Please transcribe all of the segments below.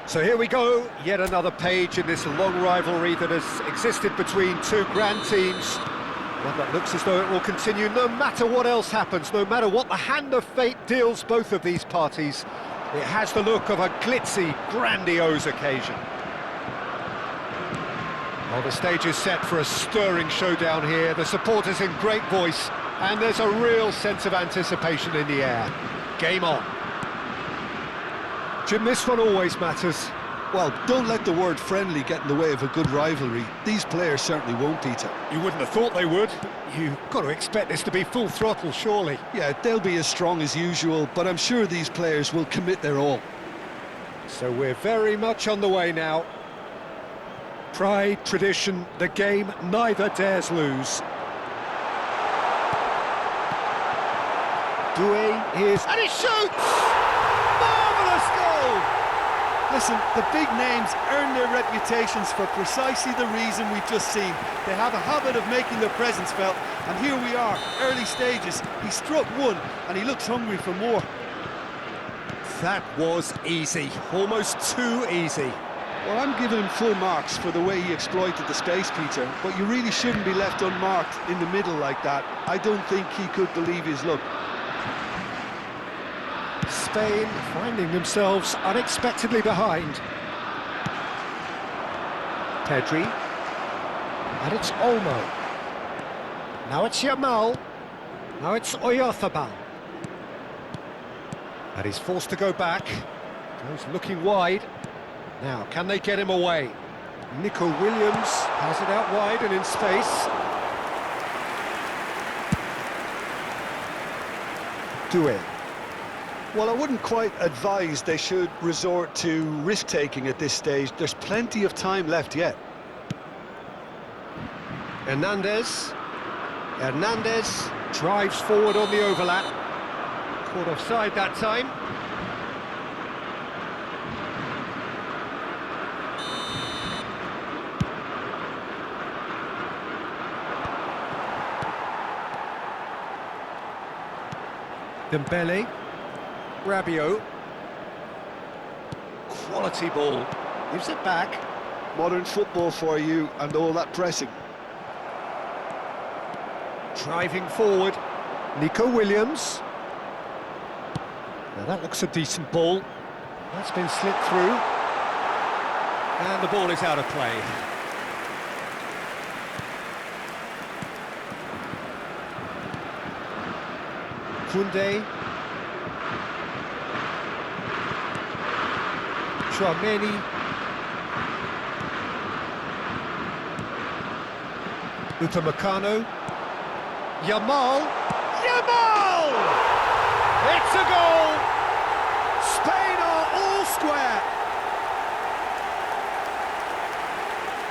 So here we go, yet another page in this long rivalry that has existed between two grand teams. One that looks as though it will continue no matter what else happens, no matter what the hand of fate deals both of these parties. It has the look of a glitzy, grandiose occasion. Well, the stage is set for a stirring showdown here. The supporters in great voice, and there's a real sense of anticipation in the air. Game on. Jim, this one always matters. Well, don't let the word friendly get in the way of a good rivalry. These players certainly won't, Peter. You wouldn't have thought they would. You've got to expect this to be full throttle, surely. Yeah, they'll be as strong as usual, but I'm sure these players will commit their all. So we're very much on the way now. Pride, tradition, the game neither dares lose. Doué is... and he shoots! Marvellous goal! Listen, the big names earn their reputations for precisely the reason we've just seen. They have a habit of making their presence felt, and here we are, early stages. He struck one, and he looks hungry for more. That was easy, almost too easy. Well, I'm giving him full marks for the way he exploited the space, Peter, but you really shouldn't be left unmarked in the middle like that. I don't think he could believe his luck. Spain finding themselves unexpectedly behind. Pedri. And it's Olmo. Now it's Yamal. Now it's Oyarzabal. And he's forced to go back. Goes looking wide. Now, can they get him away? Nico Williams has it out wide and in space. Doué. Well, I wouldn't quite advise they should resort to risk-taking at this stage. There's plenty of time left yet. Hernandez drives forward on the overlap. Caught offside that time. Dembele. Rabiot. Quality ball. Gives it back. Modern football for you and all that pressing. Driving forward. Nico Williams. Now that looks a decent ball. That's been slipped through. And the ball is out of play. Koundé. Chouameni. Upamecano. Yamal. It's a goal! Spain are all square!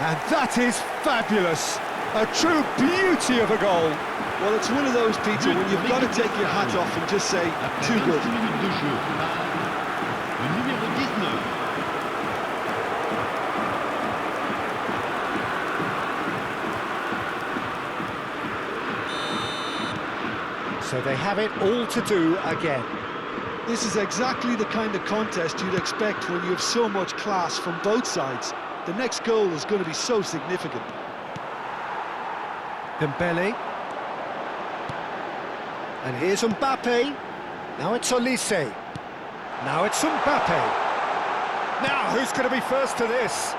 And that is fabulous! A true beauty of a goal! Well, it's one of those, Peter, when you've got to take your hat off and just say, too good. So they have it all to do again. This is exactly the kind of contest you'd expect when you have so much class from both sides. The next goal is going to be so significant. Dembele. And here's Mbappé. Now it's Olise. Now it's Mbappé. Now, who's going to be first to this?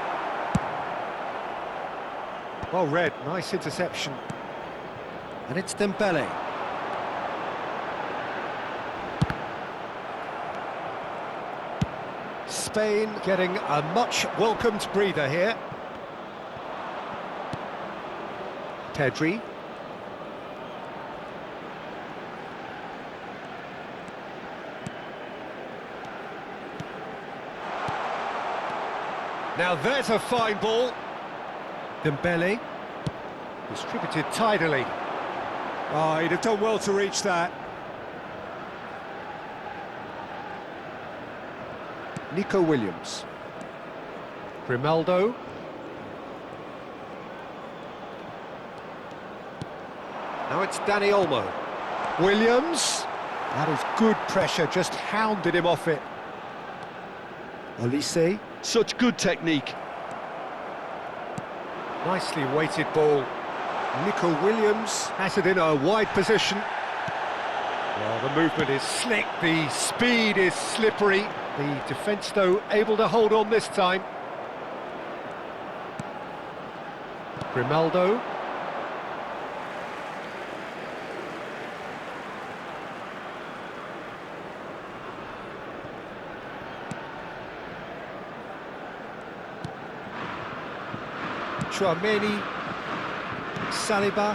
Well read, nice interception. And it's Dembele. Spain getting a much-welcomed breather here. Pedri. Now there's a fine ball. Dembele. Distributed tidily. Oh, he'd have done well to reach that. Nico Williams. Grimaldo. Now it's Dani Olmo. Williams. That is good pressure, just hounded him off it. Olise. Such good technique. Nicely weighted ball. Nico Williams has it in a wide position. Well, the movement is slick, the speed is slippery. The defence, though, able to hold on this time. Grimaldo. Chouameni. Saliba.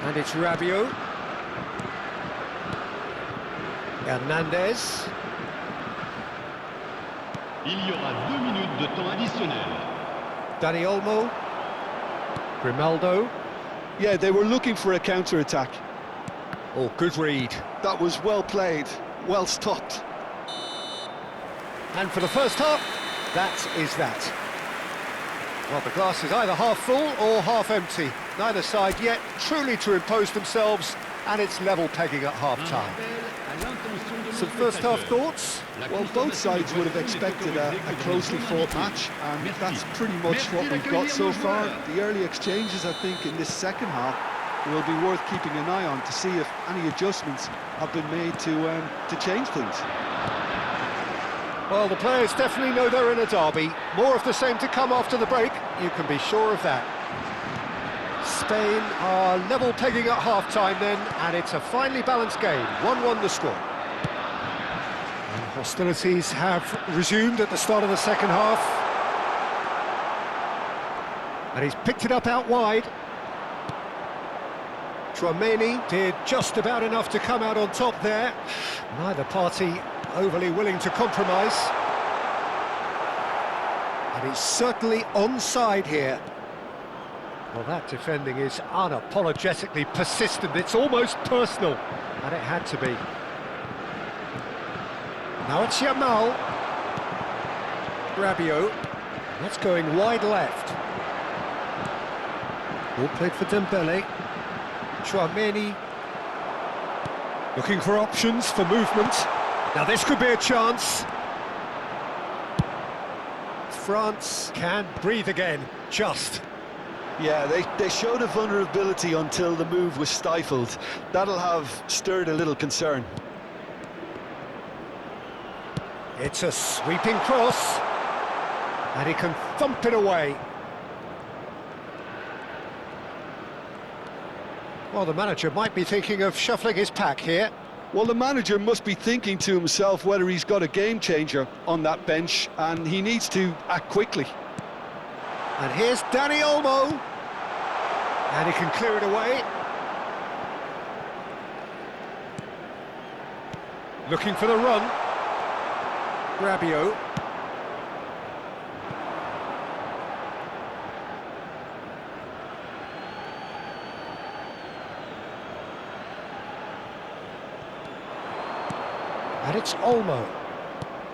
And it's Rabiot. Hernandez. Il y aura 2 minutes de temps additionnel. Dani Olmo. Grimaldo. Yeah, they were looking for a counter-attack. Oh, good read. That was well played, well stopped. And for the first half, that is that. Well, the glass is either half full or half empty. Neither side yet truly to impose themselves, and it's level pegging at half-time. Some first-half thoughts? Well, both sides would have expected a closely fought match, and that's pretty much what we've got so far. The early exchanges, I think, in this second half will be worth keeping an eye on to see if any adjustments have been made to change things. Well, the players definitely know they're in a derby. More of the same to come after the break, you can be sure of that. Spain are level pegging at half-time then, and it's a finely balanced game. 1-1 the score. And hostilities have resumed at the start of the second half. And he's picked it up out wide. Chouameni did just about enough to come out on top there. Neither party overly willing to compromise. And he's certainly onside here. Well, that defending is unapologetically persistent. It's almost personal, and it had to be. Now it's Yamal. Rabiot. That's going wide left. Ball played for Dembele. Chouameni. Looking for options for movement. Now this could be a chance. France can breathe again, just. Yeah, they showed a vulnerability until the move was stifled. That'll have stirred a little concern. It's a sweeping cross, and he can thump it away. Well, the manager might be thinking of shuffling his pack here. Well, the manager must be thinking to himself whether he's got a game changer on that bench, and he needs to act quickly. And here's Dani Olmo, and he can clear it away. Looking for the run. Rabiot. And it's Olmo.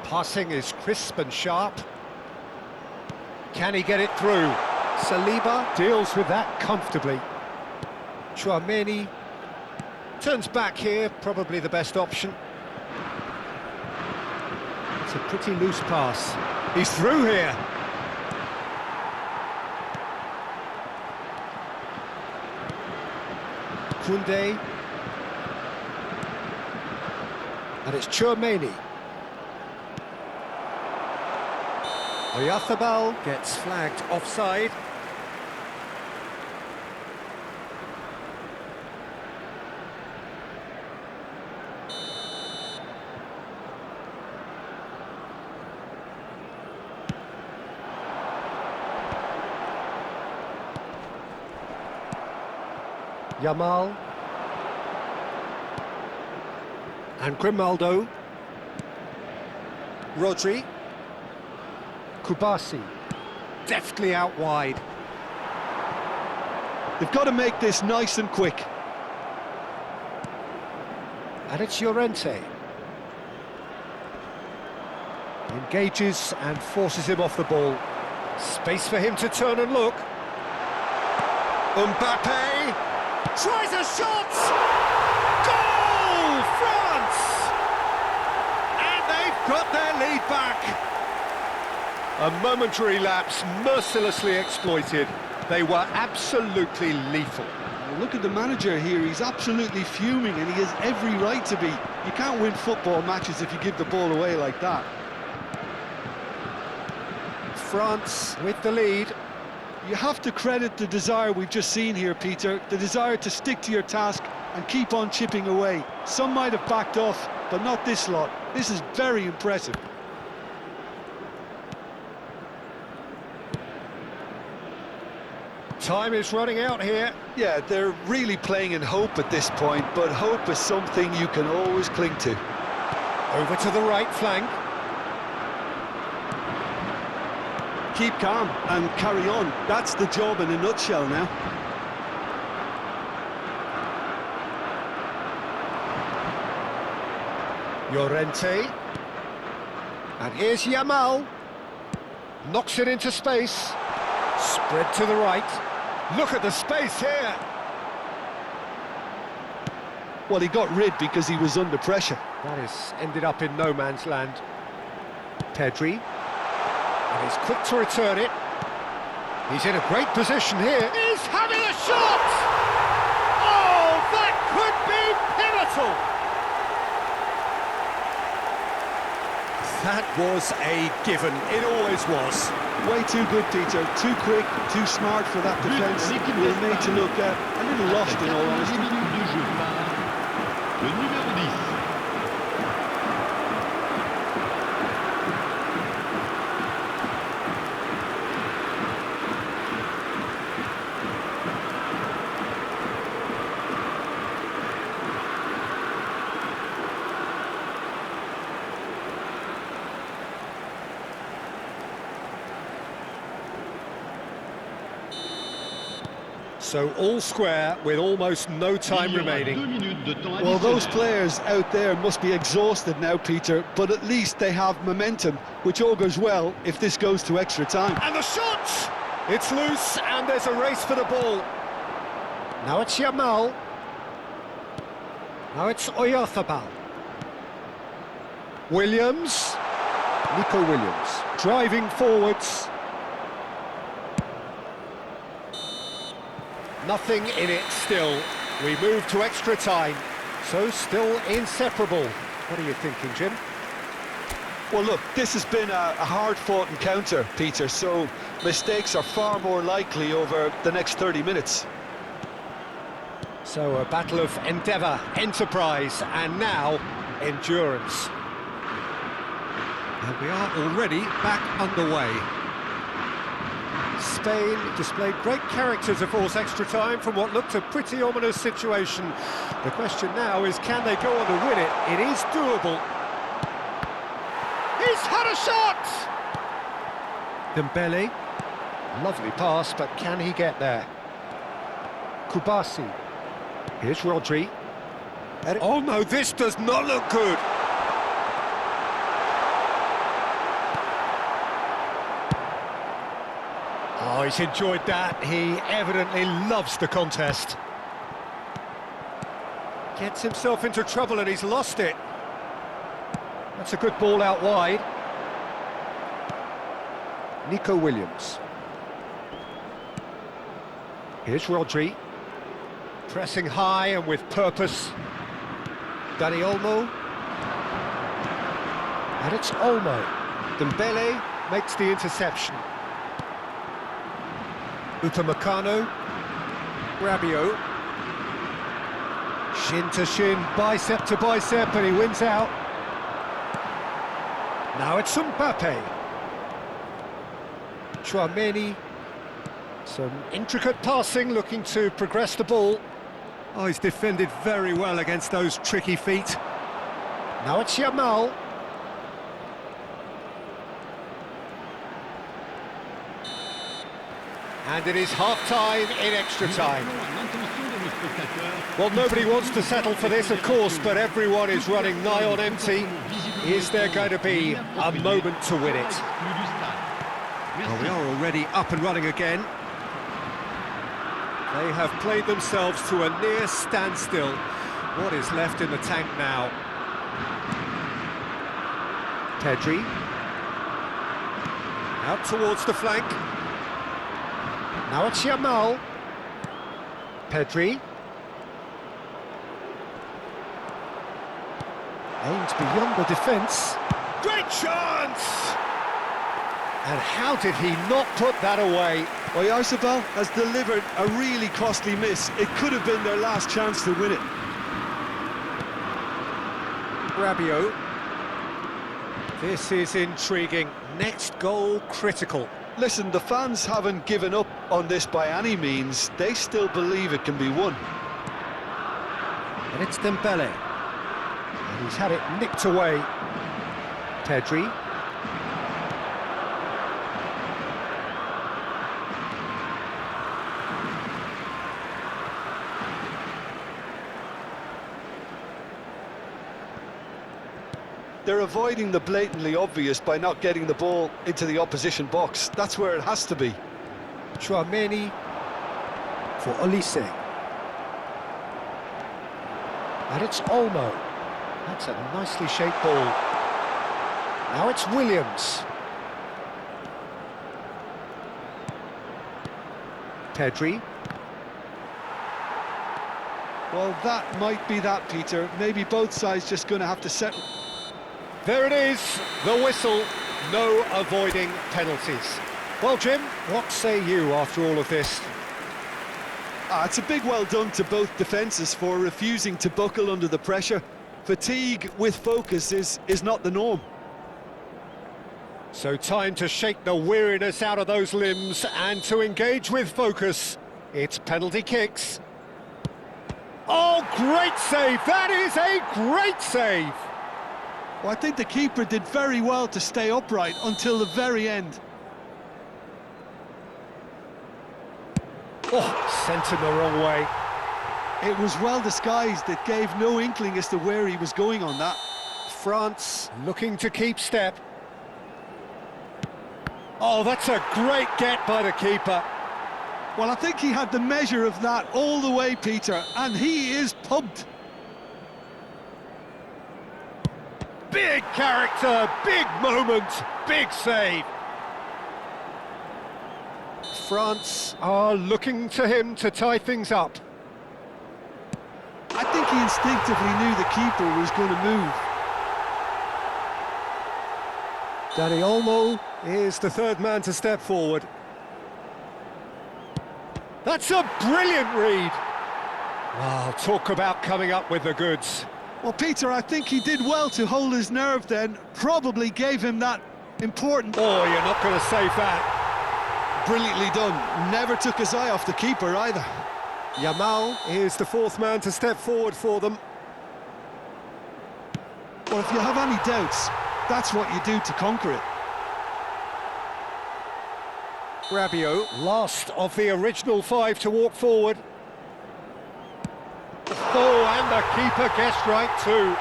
Passing is crisp and sharp. Can he get it through? Saliba deals with that comfortably. Chouameni turns back here, probably the best option. It's a pretty loose pass. He's through here. Koundé. And it's Chouameni. Oyarzabal gets flagged offside. Yamal. And Grimaldo. Rodri. Kubasi. Deftly out wide. They've got to make this nice and quick. And it's Llorente. Engages and forces him off the ball. Space for him to turn and look. Mbappé tries a shot! Goal! France! A momentary lapse, mercilessly exploited. They were absolutely lethal. Look at the manager here, he's absolutely fuming and he has every right to be. You can't win football matches if you give the ball away like that. France with the lead. You have to credit the desire we've just seen here, Peter, the desire to stick to your task and keep on chipping away. Some might have backed off, but not this lot. This is very impressive. Time is running out here. Yeah, they're really playing in hope at this point, but hope is something you can always cling to. Over to the right flank. Keep calm and carry on. That's the job in a nutshell now. Llorente. And here's Yamal. Knocks it into space. Spread to the right. Look at the space here. Well, he got rid because he was under pressure. That has ended up in no man's land. Pedri. And he's quick to return it. He's in a great position here. He's having a shot! Oh, that could be pivotal! That was a given. It always was. Way too good, Peter. Too quick, too smart for that defence. We're made to look a little lost in all honesty. Le numéro 10. So all square with almost no time remaining. Well, those players out there must be exhausted now, Peter, but at least they have momentum, which augurs well if this goes to extra time. And the shot! It's loose and there's a race for the ball. Now it's Yamal. Now it's Oyarzabal. Williams. Nico Williams driving forwards. Nothing in it still. We move to extra time. So still inseparable. What are you thinking, Jim? Well, look, this has been a hard-fought encounter, Peter, so mistakes are far more likely over the next 30 minutes. So a battle of endeavour, enterprise, and now endurance. And we are already back underway. Spain displayed great character to force extra time from what looked a pretty ominous situation. The question now is, can they go on to win it? It is doable. He's had a shot! Dembele. Lovely pass, but can he get there? Kubasi. Here's Rodri. Oh no, this does not look good! Oh, he's enjoyed that. He evidently loves the contest. Gets himself into trouble and he's lost it. That's a good ball out wide. Nico Williams. Here's Rodri. Pressing high and with purpose. Dani Olmo. And it's Olmo. Dembele makes the interception. Upamecano, Rabiot, shin to shin, bicep to bicep, and he wins out. Now it's Mbappé. Chouameni, some intricate passing, looking to progress the ball. Oh, he's defended very well against those tricky feet. Now it's Yamal. And it is half-time in extra time. Well, nobody wants to settle for this, of course, but everyone is running nigh on empty. Is there going to be a moment to win it? Well, we are already up and running again. They have played themselves to a near standstill. What is left in the tank now? Pedri. Out towards the flank. Now it's Yamal. Pedri. Aimed beyond the defence. Great chance! And how did he not put that away? Oyarzabal has delivered a really costly miss. It could have been their last chance to win it. Rabiot. This is intriguing. Next goal critical. Listen, the fans haven't given up on this by any means. They still believe it can be won. And it's Dembele. And he's had it nicked away. Pedri. They're avoiding the blatantly obvious by not getting the ball into the opposition box. That's where it has to be. Chouameni for Olise. And it's Olmo. That's a nicely shaped ball. Now it's Williams. Pedri. Well, that might be that, Peter. Maybe both sides just going to have to settle. There it is, the whistle. No avoiding penalties. Well, Jim, what say you after all of this? It's a big well done to both defences for refusing to buckle under the pressure. Fatigue with focus is not the norm. So time to shake the weariness out of those limbs and to engage with focus. It's penalty kicks. Oh, great save! That is a great save! Well, I think the keeper did very well to stay upright until the very end. Oh, sent him the wrong way. It was well disguised. It gave no inkling as to where he was going on that. France looking to keep step. Oh, that's a great get by the keeper. Well, I think he had the measure of that all the way, Peter, and he is pumped. Big character, big moment, big save. France are looking to him to tie things up. I think he instinctively knew the keeper was going to move. Dani Olmo is the third man to step forward. That's a brilliant read. Wow, talk about coming up with the goods. Well, Peter, I think he did well to hold his nerve then. Probably gave him that important... Oh, you're not going to save that. Brilliantly done. Never took his eye off the keeper either. Yamal is the fourth man to step forward for them. Well, if you have any doubts, that's what you do to conquer it. Rabiot, last of the original five to walk forward. Oh, and the keeper guessed right too.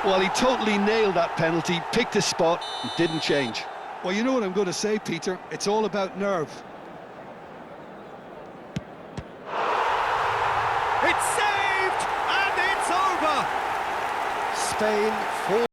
Well, he totally nailed that penalty, picked his spot, and didn't change. Well, you know what I'm going to say, Peter? It's all about nerve. It's saved, and it's over! Spain fall